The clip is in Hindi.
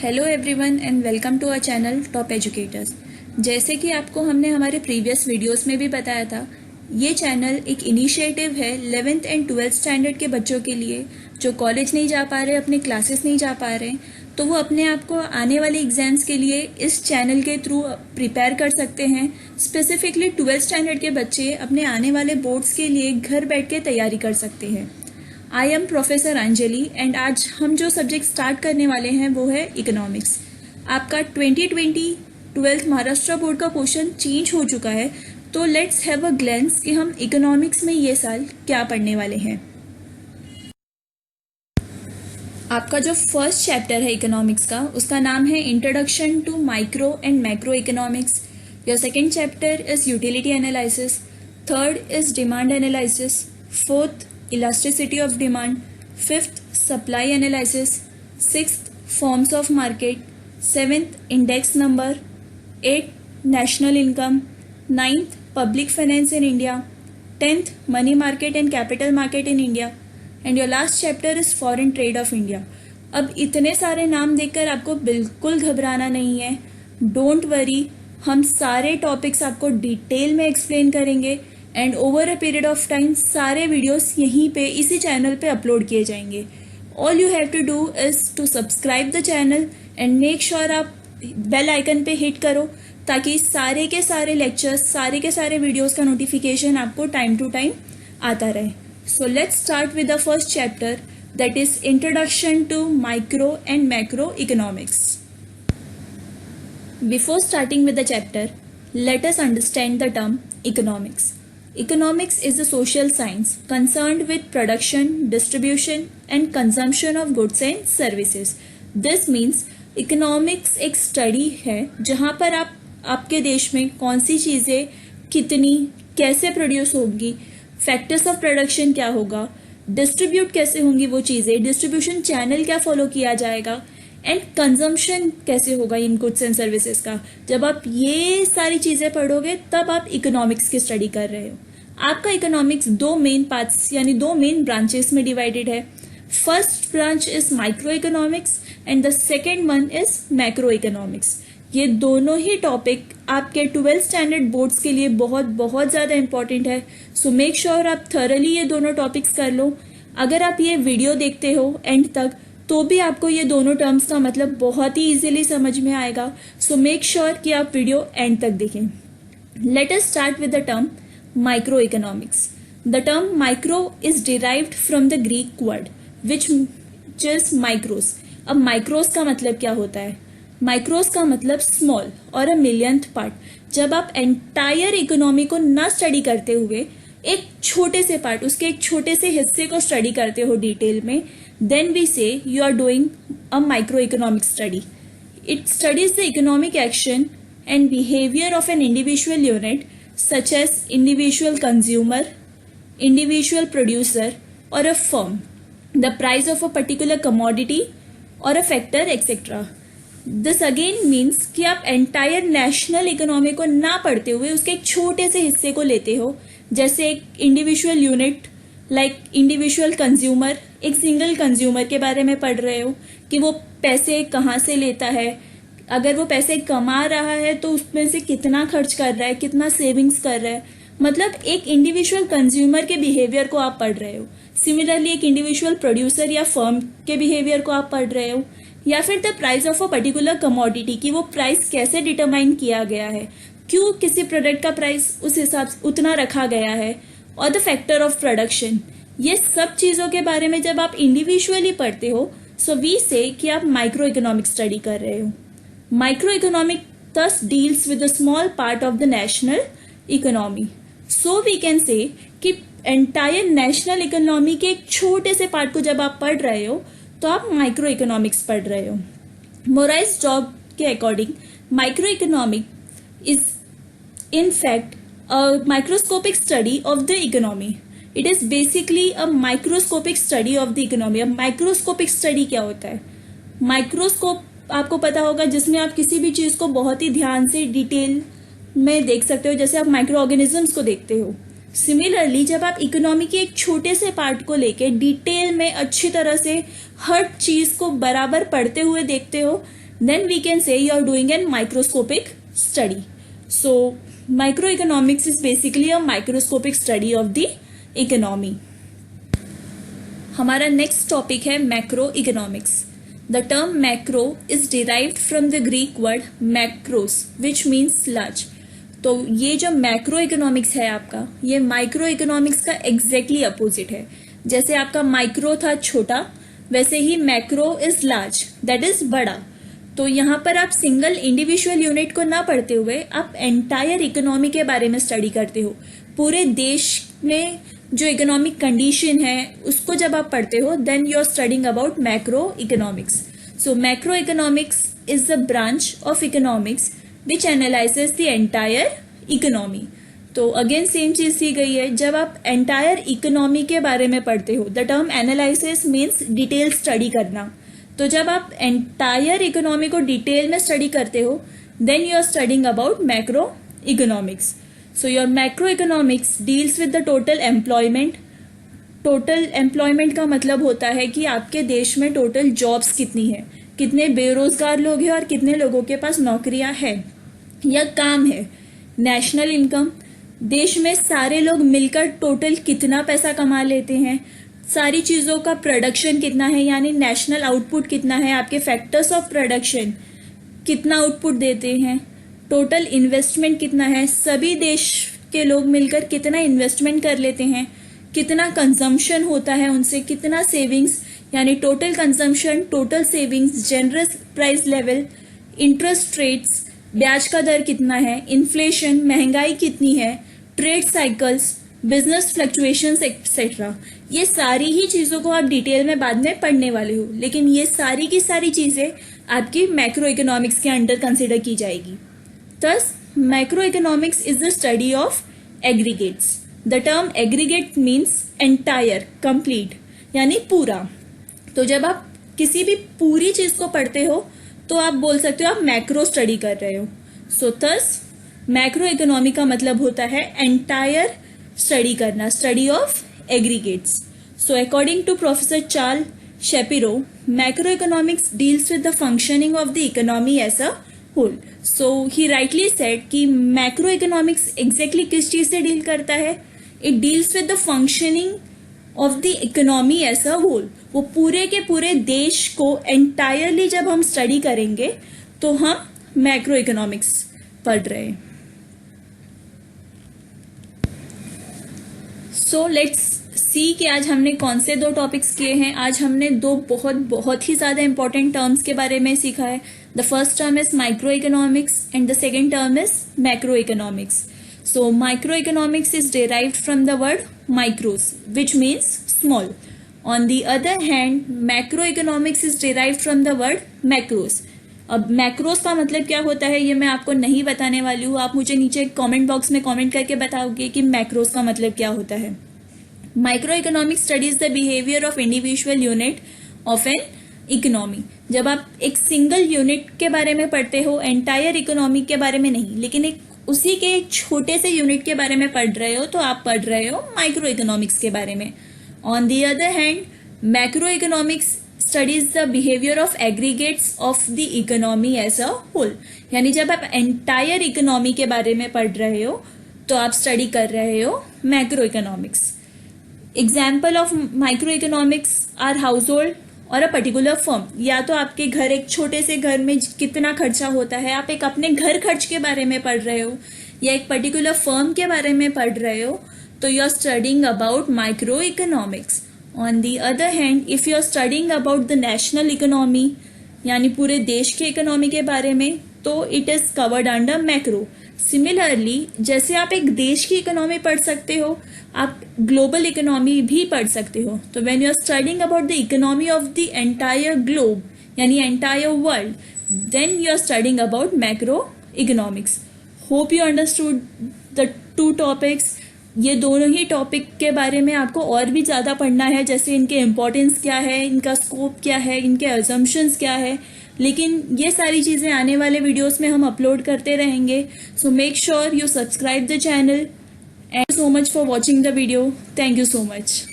Hello everyone and welcome to our channel top educators. जैसे कि आपको हमने हमारे प्रीवियस वीडियोस में भी बताया था, ये चैनल एक इनिशिएटिव है 11th एंड 12th स्टैंडर्ड के बच्चों के लिए जो कॉलेज नहीं जा पा रहे, अपने क्लासेस नहीं जा पा रहे, तो वो अपने आप को आने वाले एग्जाम्स के लिए इस चैनल के थ्रू प्रिपेयर कर सकते हैं। स्पेसिफिकली 12th स्टैंडर्ड के बच्चे अपने आने वाले बोर्ड्स के लिए घर बैठ के तैयारी कर सकते हैं। I am professor Anjali and आज हम जो सब्जेक्ट स्टार्ट करने वाले हैं वो है इकोनॉमिक्स। आपका 2020 12th महाराष्ट्र बोर्ड का क्वेश्चन चेंज हो चुका है, तो लेट्स हैव अ ग्लैंस कि हम इकोनॉमिक्स में ये साल क्या पढ़ने वाले हैं। आपका जो फर्स्ट चैप्टर है इकोनॉमिक्स का, उसका नाम है introduction to micro and macro economics. Your second chapter is utility analysis, third is demand analysis, fourth elasticity of demand, fifth supply analysis, sixth forms of market, seventh index number, eighth national income, ninth public finance in India, 10th money market and capital market in India, and your last chapter is foreign trade of India. अब इतने सारे नाम देखकर आपको बिल्कुल घबराना नहीं है, डोंट वरी, हम सारे टॉपिक्स आपको डिटेल में एक्सप्लेन करेंगे and over a period of time सारे वीडियोस यहीं पे इसी चैनल पे अपलोड किए जाएंगे। All you have to do is to subscribe the channel and make sure आप बेल आइकन पे हिट करो ताकि सारे के सारे लेक्चर्स, सारे के सारे वीडियोस का नोटिफिकेशन आपको टाइम टू टाइम आता रहे। So let's start with the first chapter, that is introduction to micro and macro economics. Before starting with the chapter, let us understand the term economics. Economics is a social science concerned with production, distribution and consumption of goods and services. This means economics एक study है जहाँ पर आप आपके देश में कौन सी चीज़ें कितनी कैसे प्रोड्यूस होगी, फैक्टर्स ऑफ प्रोडक्शन क्या होगा, डिस्ट्रीब्यूट कैसे होंगी वो चीज़ें, डिस्ट्रीब्यूशन चैनल क्या फॉलो किया जाएगा एंड कंजम्पशन कैसे होगा इन गुड्स एंड सर्विसेज का। जब आप ये सारी चीज़ें पढ़ोगे तब आप इकोनॉमिक्स की स्टडी कर रहे हो। आपका इकोनॉमिक्स दो मेन पार्ट्स यानी दो मेन ब्रांचेस में डिवाइडेड है। First branch is micro economics and the second one is macro economics. ये दोनों ही टॉपिक आपके 12th स्टैंडर्ड बोर्ड्स के लिए बहुत बहुत ज़्यादा इंपॉर्टेंट है। सो मेक श्योर आप थॉरली ये दोनों टॉपिक्स कर लो। अगर आप ये वीडियो देखते हो एंड तक तो भी आपको ये दोनों टर्म्स का मतलब बहुत ही इजीली समझ में आएगा। सो मेक श्योर कि आप वीडियो एंड तक देखें। Let us start with the term micro economics. The term micro is derived from the Greek word which is micros. अब माइक्रोस का मतलब क्या होता है? माइक्रोस का मतलब स्मॉल और अ मिलियंथ पार्ट। जब आप एंटायर इकोनॉमी को ना स्टडी करते हुए एक छोटे से पार्ट, उसके एक छोटे से हिस्से को स्टडी करते हो डिटेल में, then we say you are doing a microeconomic study. It studies the economic action and behavior of an individual unit such as individual consumer, individual producer or a firm, the price of a particular commodity or a factor etc. This again means कि आप entire national economy को ना पढ़ते हुए उसके एक छोटे से हिस्से को लेते हो, जैसे एक individual unit like individual consumer, एक सिंगल कंज्यूमर के बारे में पढ़ रहे हो कि वो पैसे कहाँ से लेता है, अगर वो पैसे कमा रहा है तो उसमें से कितना खर्च कर रहा है, कितना सेविंग्स कर रहा है, मतलब एक इंडिविजुअल कंज्यूमर के बिहेवियर को आप पढ़ रहे हो। सिमिलरली एक इंडिविजुअल प्रोड्यूसर या फर्म के बिहेवियर को आप पढ़ रहे हो, या फिर the price of a particular commodity की वो प्राइस कैसे डिटरमाइन किया गया है, क्यों किसी प्रोडक्ट का प्राइस उस हिसाब से उतना रखा गया है, और द फैक्टर ऑफ प्रोडक्शन। ये सब चीज़ों के बारे में जब आप इंडिविजुअली पढ़ते हो, सो वी से कि आप माइक्रो इकोनॉमिक स्टडी कर रहे हो। Micro economic thus deals with a small part of the national economy. So we can say कि एंटायर नेशनल इकोनॉमी के एक छोटे से पार्ट को जब आप पढ़ रहे हो तो आप माइक्रो इकोनॉमिक्स पढ़ रहे हो। मोराइस जॉब के according micro economic is in fact a microscopic study of the economy. It is basically a microscopic study of the economy. अब microscopic study क्या होता है? माइक्रोस्कोप आपको पता होगा जिसमें आप किसी भी चीज़ को बहुत ही ध्यान से डिटेल में देख सकते हो, जैसे आप माइक्रो ऑर्गेनिजम्स को देखते हो। सिमिलरली जब आप इकोनॉमी के एक छोटे से पार्ट को लेके डिटेल में अच्छी तरह से हर चीज़ को बराबर पढ़ते हुए देखते हो, then we can say you are doing a microscopic study. So microeconomics is basically a microscopic study of the economy. हमारा नेक्स्ट टॉपिक है macro economics. The term macro is derived from the Greek word macros which means large. तो ये जो मैक्रो इकोनॉमिक्स है आपका, ये माइक्रो इकोनॉमिक्स का एग्जैक्टली अपोजिट है. जैसे आपका माइक्रो था छोटा, वैसे ही macro is large, that is बड़ा. तो यहाँ पर आप सिंगल इंडिविजुअल यूनिट को ना पढ़ते हुए आप एंटायर इकोनॉमी के बारे में स्टडी करते हो. पूरे देश में जो इकोनॉमिक कंडीशन है उसको जब आप पढ़ते हो, then you are studying about macro economics. So macro economics is the branch of economics which analyses the entire economy. तो अगेन सेम चीज सी गई है. जब आप एंटायर इकोनॉमी के बारे में पढ़ते हो, the term analysis means detail study करना. तो जब आप एंटायर इकोनॉमी को डिटेल में स्टडी करते हो, then you are studying about macro economics. So your macro economics deals with the total employment. Total employment का मतलब होता है कि आपके देश में टोटल जॉब्स कितनी है, कितने बेरोजगार लोग हैं और कितने लोगों के पास नौकरियां हैं या काम है. नेशनल इनकम, देश में सारे लोग मिलकर टोटल कितना पैसा कमा लेते हैं. सारी चीज़ों का प्रोडक्शन कितना है, यानी नेशनल आउटपुट कितना है, आपके फैक्टर्स ऑफ प्रोडक्शन कितना आउटपुट देते हैं. टोटल इन्वेस्टमेंट कितना है, सभी देश के लोग मिलकर कितना इन्वेस्टमेंट कर लेते हैं, कितना कंजम्पशन होता है उनसे, कितना सेविंग्स, यानी total consumption, total savings, generous price level, interest rates, ब्याज का दर कितना है, इन्फ्लेशन, महंगाई कितनी है, trade cycles, business fluctuations etcetera. ये सारी ही चीज़ों को आप डिटेल में बाद में पढ़ने वाले हो, लेकिन ये सारी की सारी चीज़ें आपकी मैक्रो इकोनॉमिक्स के अंडर कंसिडर की जाएगी. Thus macro economics is the study of aggregates. The term aggregate means entire, complete, यानी पूरा. तो जब आप किसी भी पूरी चीज़ को पढ़ते हो तो आप बोल सकते हो आप मैक्रो स्टडी कर रहे हो. सो थस मैक्रो इकोनॉमी का मतलब होता है एंटायर स्टडी करना, study of aggregates. So according to Professor Charles Shapiro, macroeconomics deals with the functioning of the economy as a whole. So he rightly said कि macroeconomics exactly किस चीज़ से डील करता है. It deals with the functioning of the economy as a whole. वो पूरे के पूरे देश को entirely जब हम स्टडी करेंगे तो हम macroeconomics पढ़ रहे हैं. सो लेट्स सी कि आज हमने कौन से दो टॉपिक्स किए हैं. आज हमने दो बहुत ही ज़्यादा इंपॉर्टेंट टर्म्स के बारे में सीखा है. The first term is micro economics and the second term is macro economics. So micro economics is derived from the word micros which means small. On the other hand macro economics is derived from the word macros. अब मैक्रोस का मतलब क्या होता है ये मैं आपको नहीं बताने वाली हूँ. आप मुझे नीचे कमेंट बॉक्स में कमेंट करके बताओगे कि मैक्रोस का मतलब क्या होता है. Micro economics studies the behaviour of individual unit of an economy. जब आप एक सिंगल यूनिट के बारे में पढ़ते हो, एंटायर इकोनॉमी के बारे में नहीं, लेकिन एक उसी के एक छोटे से यूनिट के बारे में पढ़ रहे हो, तो आप पढ़ रहे हो माइक्रो इकोनॉमिक्स के बारे में. On the other hand macro economics studies the behaviour of aggregates of the economy as a whole. यानी जब आप एंटायर इकोनॉमी के बारे में पढ़ रहे हो तो आप स्टडी कर रहे हो macro economics. Example of micro economics are house hold और अ पर्टिकुलर फर्म. या तो आपके घर, एक छोटे से घर में कितना खर्चा होता है, आप एक अपने घर खर्च के बारे में पढ़ रहे हो, या एक पर्टिकुलर फर्म के बारे में पढ़ रहे हो, तो you are studying about micro economics. On the other hand, if you are studying about the national economy, यानी पूरे देश के इकोनॉमी के बारे में, तो it is covered under macro. Similarly, जैसे आप एक देश की इकोनॉमी पढ़ सकते हो, आप ग्लोबल इकोनॉमी भी पढ़ सकते हो. तो when you are studying about the economy of the entire globe, यानी entire world, then you are studying about macro economics. Hope you understood the two topics. ये दोनों ही टॉपिक के बारे में आपको और भी ज़्यादा पढ़ना है, जैसे इनके इम्पोर्टेंस क्या है, इनका स्कोप क्या है, इनके अजम्पशंस क्या है. लेकिन ये सारी चीज़ें आने वाले वीडियोस में हम अपलोड करते रहेंगे. So make sure you subscribe the channel and so much for watching the video. Thank you so much.